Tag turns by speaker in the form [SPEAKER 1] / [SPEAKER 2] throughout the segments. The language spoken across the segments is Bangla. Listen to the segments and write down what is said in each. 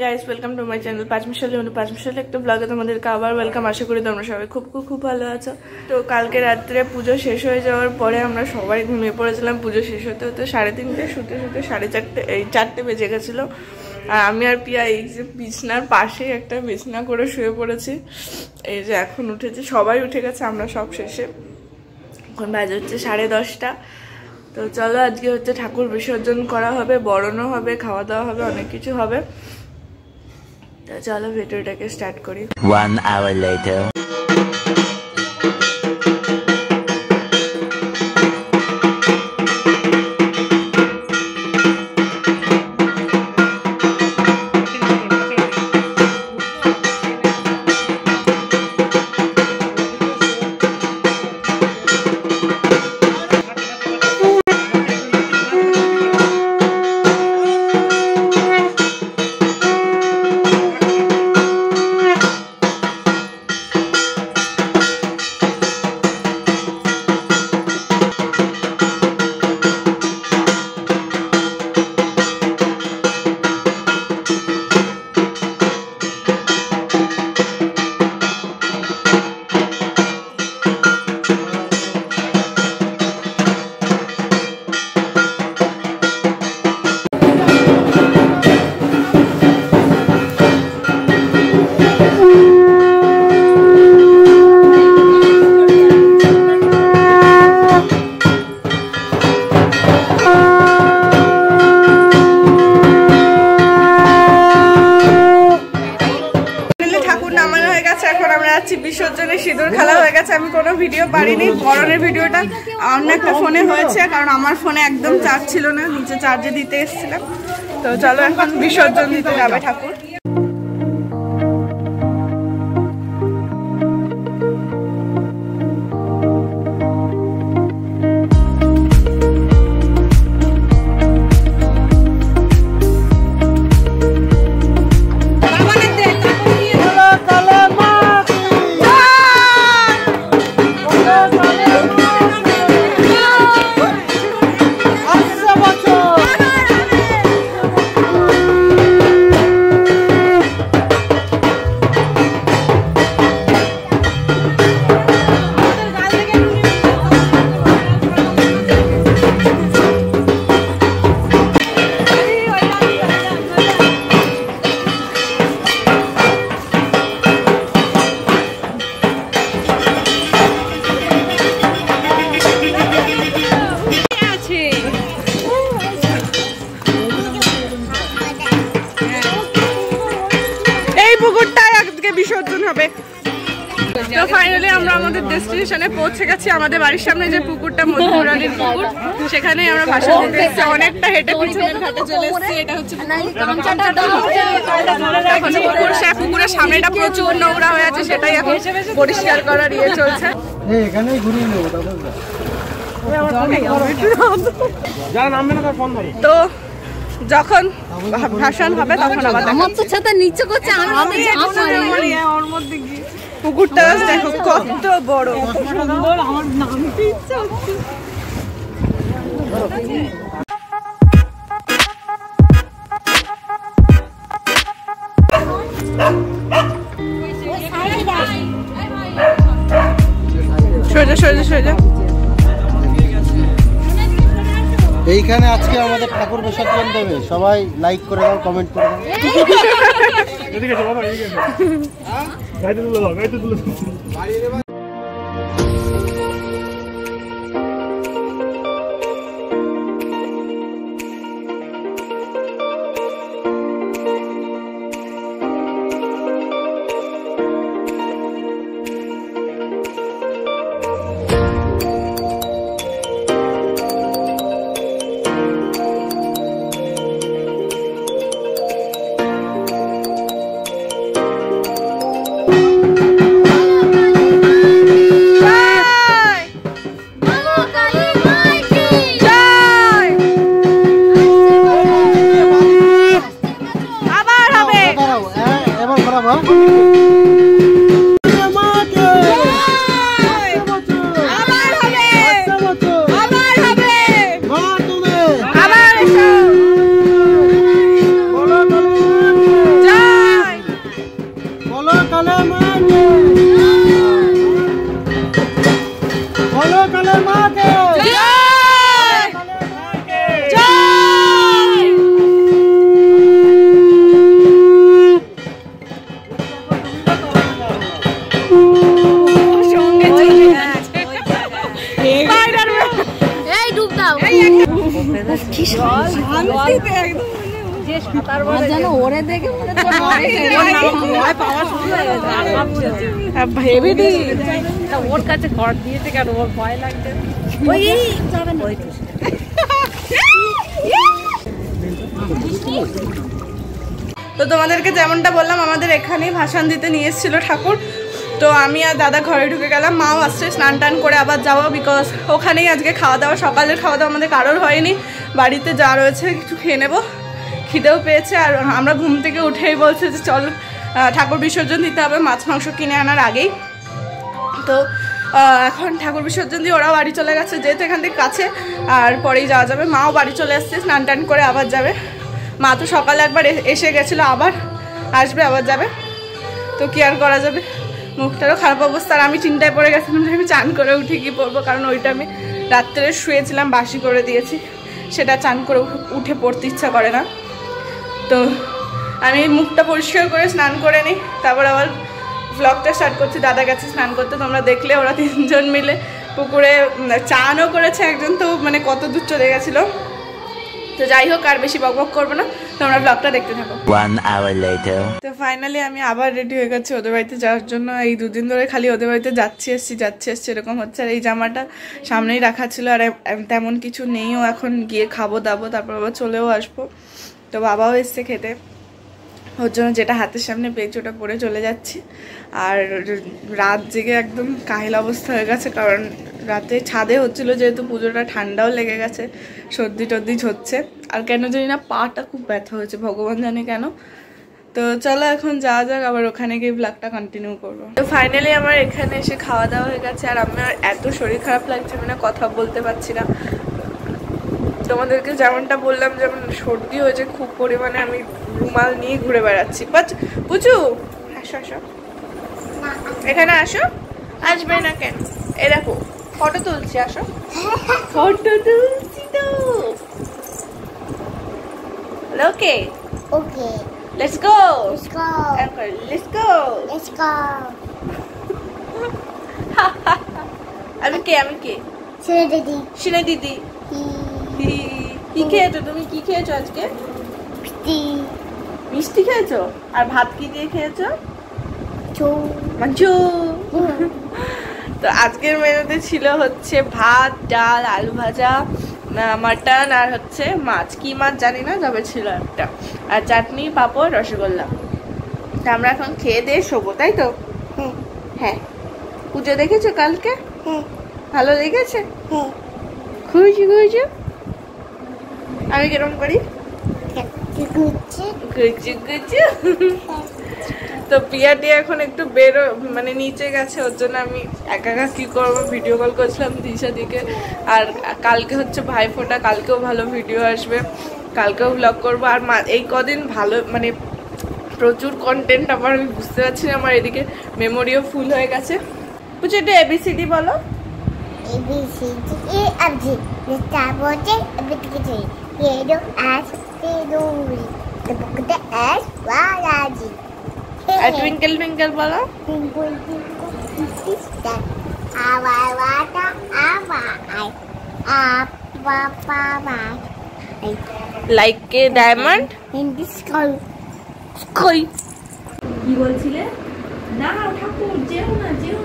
[SPEAKER 1] Guys, welcome to my channel পাঁচমিশালি অনু পাঁচমিশালি একটা ব্লগে তোমাদেরকে আবার ওয়েলকাম। আশা করি তোমরা সবাই খুব ভালো আছো। তো কালকে রাত্রে পুজো শেষ হয়ে যাওয়ার পরে আমরা সবাই ঘুমিয়ে পড়েছিলাম। পুজো শেষ হতে হতে 3:30 শুতে 4:30 বেজে গেছিলো। আর আমি আর পিয়া এই যে বিছনার পাশে একটা বিছনা করে শুয়ে পড়েছি। এই যে এখন উঠেছি, সবাই উঠে গেছে, আমরা সব শেষে। এখন বাজে হচ্ছে 10:30। তো চলো, আজকে হচ্ছে ঠাকুর বিসর্জন করা হবে, বরণও হবে, খাওয়া দাওয়া হবে, অনেক কিছু হবে। তো চলো ভিডিওটাকে স্টার্ট করি।
[SPEAKER 2] 1 hour later.
[SPEAKER 1] বিসর্জনে সিঁদুর খেলা হয়ে গেছে। আমি কোনো ভিডিও পারিনি, বরণের ভিডিওটা অন্য একটা ফোনে হয়েছে, কারণ আমার ফোনে একদম চার্জ ছিল না, নিচে চার্জে দিতে এসেছিলাম। তো চলো এখন বিসর্জন দিতে যাবে ঠাকুর। বিসর্জন হবে। তো ফাইনালি আমরা আমাদের ডেস্টিনেশনে পৌঁছে গেছি। আমাদের বাড়ির সামনে যে পুকুরটা, মধুরানীর পুকুর, সেখানেই আমরা ভাষা দিতে এসেছি। অনেকটা হেঁটে পিছনের ঘাটে চলে এসেছি। এটা হচ্ছে পুকুরের সামনেটা প্রচুর নোংরা হয়ে আছে, সেটাই এখন পরিষ্কার করার ইয়ে চলছে। তো যখন ভাষণ হবে তখন আবার
[SPEAKER 3] আমার তো ছাতা নিচে করছে,
[SPEAKER 1] ওর মধ্যে গিয়ে পুকুরটা দেখো কত বড়, সুন্দর। আমার নামতে ইচ্ছা হচ্ছে। সোজা
[SPEAKER 4] এইখানে আজকে আমাদের ঠাকুর বিসর্জন দেবে। সবাই লাইক করে দাও, কমেন্ট করে দাও। এদিকে চলো বাবা, এদিকে গাইতে তুলে দাও।
[SPEAKER 2] ওর কাছে ঘর দিয়েছে কেন, ওর ভয় লাগছে।
[SPEAKER 1] তো তোমাদেরকে যেমনটা বললাম, আমাদের এখানেই ভাসান দিতে নিয়ে এসেছিল ঠাকুর। তো আমি আর দাদা ঘরে ঢুকে গেলাম, মাও আসছে, স্নান টান করে আবার যাবো, বিকজ ওখানেই আজকে খাওয়া দাওয়া, সকালের খাওয়া দাওয়া আমাদের কারোর হয়নি, বাড়িতে যা রয়েছে একটু খেয়ে নেবো, খিদেও পেয়েছে। আর আমরা ঘুম থেকে উঠেই বলছে যে চল ঠাকুর বিসর্জন দিতে হবে, মাছ মাংস কিনে আনার আগেই। তো এখন ঠাকুর বিসর্জন দিয়ে ওরাও বাড়ি চলে গেছে, যেহেতু এখান থেকে কাছে, আর পরেই যাওয়া যাবে। মাও বাড়ি চলে আসছে, স্নান টান করে আবার যাবে। মা তো সকালে একবার এসে গেছিলো, আবার আসবে, আবার যাবে। তো কি আর করা যাবে, মুখটারও খারাপ অবস্থা। আর আমি চিন্তায় পড়ে গেছিলাম যে আমি চান করে উঠে কি পরবো, কারণ ওইটা আমি রাত্রে শুয়েছিলাম, বাসি করে দিয়েছি, সেটা চান করে উঠে পড়তে ইচ্ছা করে না। তো আমি মুখটা পরিষ্কার করে স্নান করে নিই, তারপর আবার ব্লগটা স্টার্ট করছি। দাদা গেছে স্নান করতে, তোমরা দেখলে ওরা তিনজন মিলে পুকুরে চানও করেছে, একজন তো মানে কত দূর চলে গেছিলো। তো যাই হোক, আর বেশি বকবক করবো না, তোমরা ব্লগটা দেখতে থাকো।
[SPEAKER 3] 1 hour later.
[SPEAKER 1] তো ফাইনালি আমি আবার রেডি হয়ে গেছি ওদের বাড়িতে যাওয়ার জন্য। এই দুদিন ধরে খালি ওদের বাড়িতে যাচ্ছি এসছি এরকম হচ্ছে। আর এই জামাটা সামনেই রাখা ছিল, আর তেমন কিছু নেইও, এখন গিয়ে খাবো দাবো, তারপর আবার চলেও আসবো। তো বাবাও এসছে খেতে, ওর জন্য যেটা হাতের সামনে পেয়েছি ওটা পরে চলে যাচ্ছি। আর রাত জেগে একদম কাহিল অবস্থা হয়ে গেছে, কারণ রাতে ছাদে হচ্ছিলো, যেহেতু পুজোটা ঠান্ডাও লেগে গেছে, সর্দি টর্দি হচ্ছে। আর কেন জানি না পাটা খুব ব্যথা হয়েছে, ভগবান জানে কেন। তো চলো এখন যাওয়া যাক, আবার ওখানে গিয়ে ব্লগটা কন্টিনিউ করবো। তো ফাইনালি আমার এখানে এসে খাওয়া দাওয়া হয়ে গেছে, আর আমার এত শরীর খারাপ লাগছে, মানে কথা বলতে পারছি না। তোমাদেরকে যেমনটা বললাম, যেমন সর্দি হয়েছে খুব পরিমাণে, আমি রুমাল নিয়ে ঘুরে বেড়াচ্ছি। পুচু আসো আসো, এখানে আসো। আসবে না কেন? এ দেখো ফটো তুলছি, আসো। ফটো তুলছি তো। Okay
[SPEAKER 5] okay,
[SPEAKER 1] let's go
[SPEAKER 5] let's go,
[SPEAKER 1] let's go.
[SPEAKER 5] let's go.
[SPEAKER 1] আমি কে
[SPEAKER 5] ছেড়ে দিদি,
[SPEAKER 1] শিলা দিদি। কি খেয়েছো তুমি? কি খেয়েছো আজকে? মিষ্টি খেয়েছো? আর ভাত কি দিয়ে খেয়েছো? মাংস। তো আজকের মেনুতে ছিল হচ্ছে ভাত, ডাল, আলু ভাজা, মাটন, আর হচ্ছে মাছ, কি মাছ জানি না, তবে ছিল একটা, আর চাটনি, পাঁপড়, রসগোল্লা। তা আমরা এখন খেয়ে দিয়ে শোবো, তাই তো? হ্যাঁ। পুজো দেখেছো কালকে? ভালো লেগেছে? খুশি খুশি? আমি কিরম করি? তো পিয়াটি এখন একটু বেরো, মানে নিচে গেছে, ওর জন্য আমি একা একা কি করবো, ভিডিও কল করছিলাম দিশা দিকে। আর কালকে হচ্ছে ভাইফোঁটা, কালকেও ভালো ভিডিও আসবে, কালকেও ব্লগ করবো। আর এই কদিন ভালো মানে প্রচুর কন্টেন্ট আমার, আমি বুঝতে পারছি না, আমার এদিকে মেমোরিও ফুল হয়ে গেছে। বুঝছো, একটু ABCD বলো।
[SPEAKER 5] ABCD E F G, তারপর হচ্ছে ABCD এডো এস তেদুরি, তারপর এস ওয়ালাজি,
[SPEAKER 1] আর টুইঙ্কেল টুইঙ্কেল বলো।
[SPEAKER 5] twinkle twinkle little star, our water our eye, papa
[SPEAKER 1] like a diamond
[SPEAKER 5] in the sky.
[SPEAKER 1] কই
[SPEAKER 2] কি বলছিলে? না ঠাকুর, যেও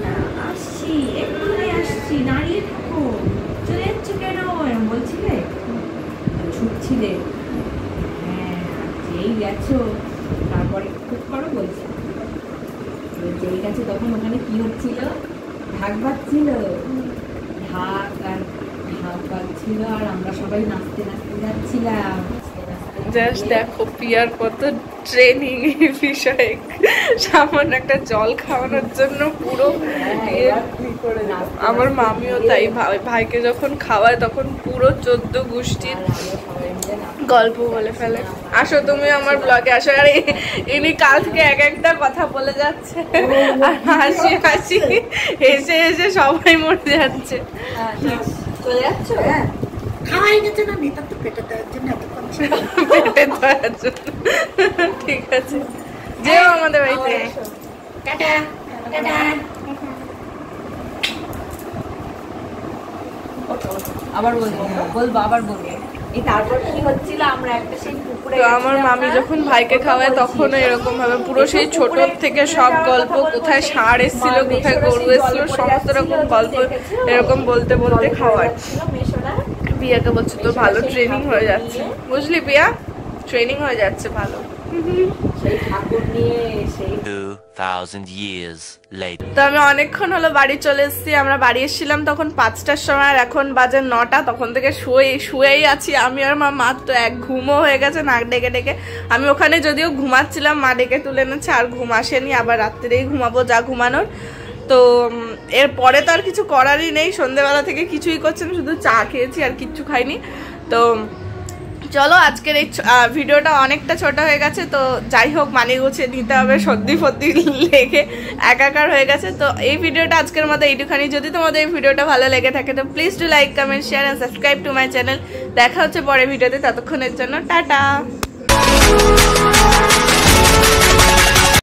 [SPEAKER 2] না, আসছি, এক্ষুনি আসছি, দাঁড়িয়ে থাকো, চলে যাচ্ছ কেন এরম বলছিলে? ছুটছিলে? হ্যাঁ, যেই গেছো তারপরে খুব করো বলছি, যেই গেছো তখন ওখানে কি হচ্ছিল? ঢাক বাজছিল, ঢাক বাজছিল, আর আমরা সবাই নাচতে নাচতে যাচ্ছিলাম।
[SPEAKER 1] জাস্ট দেখো পিয়ার কত ট্রেনিং এই বিষয়ে, সামান্য একটা জল খাওয়ানোর জন্য পুরো। আমার মামিও তাই, ভাইকে যখন খাওয়ায় তখন পুরো 14 গোষ্ঠীর গল্প বলে ফেলে। আসো তুমি আমার ব্লগে আসো। আর ইনি কাল থেকে এক একটা কথা বলে যাচ্ছে, আর হাসি হাসি হেসে হেসে সবাই মরে যাচ্ছে। চলে যাচ্ছ?
[SPEAKER 5] খাওয়াই গেছে না, নেতা তো পেটে দেওয়ার জন্য
[SPEAKER 1] ঠিক আছে, যেও আমাদের বাড়িতে।
[SPEAKER 5] Tata tata.
[SPEAKER 2] আবার বলবো, আবার বলবো। তারপর কি হচ্ছিল, আমরা একটা সেই পুকুরে
[SPEAKER 1] তো আমার মামি যখন ভাইকে খাওয়ায় তখনও এরকম ভাবে পুরো সেই ছোট থেকে সব গল্প, কোথায় ষাঁড় এসেছিল, কোথায় গরু এসেছিল, সমস্ত রকম গল্প এরকম বলতে বলতে খাওয়ায়। পিয়াকে বলছে তো ভালো ট্রেনিং হয়ে যাচ্ছে, বুঝলি পিয়া, ট্রেনিং হয়ে যাচ্ছে ভালো।
[SPEAKER 2] সেই ঠাকুর নিয়ে সেই
[SPEAKER 3] 2000 years later.
[SPEAKER 1] তো আমি অনেকক্ষণ হলো বাড়ি চলে এসেছি। আমরা বাড়ি এসেছিলাম তখন 5টার সময়, আর এখন বাজে 9টা। তখন থেকে শুয়েই আছি আমি আর মা তো এক ঘুমও হয়ে গেছে নাক ডেকে ডেকে। আমি ওখানে যদিও ঘুমাচ্ছিলাম, মা ডেকে তুলে এনেছে, আর ঘুম আসেনি, আবার রাত্রেই ঘুমাবো যা ঘুমানোর। তো এরপরে তো আর কিছু করারই নেই, সন্ধ্যেবেলা থেকে কিছুই করছি না, শুধু চা খেয়েছি আর কিচ্ছু খাইনি। তো চলো আজকের এই ভিডিওটা অনেকটা ছোট হয়ে গেছে, তো যাই হোক মানিয়ে গুছিয়ে নিতে হবে, সর্দি ফর্দি লেগে একাকার হয়ে গেছে। তো এই ভিডিওটা আজকের মতো এইটুখানি। যদি তোমাদের এই ভিডিওটা ভালো লেগে থাকে তো please do like, comment, share and subscribe to my channel. দেখা হচ্ছে পরের ভিডিওতে, ততক্ষণের জন্য টাটা।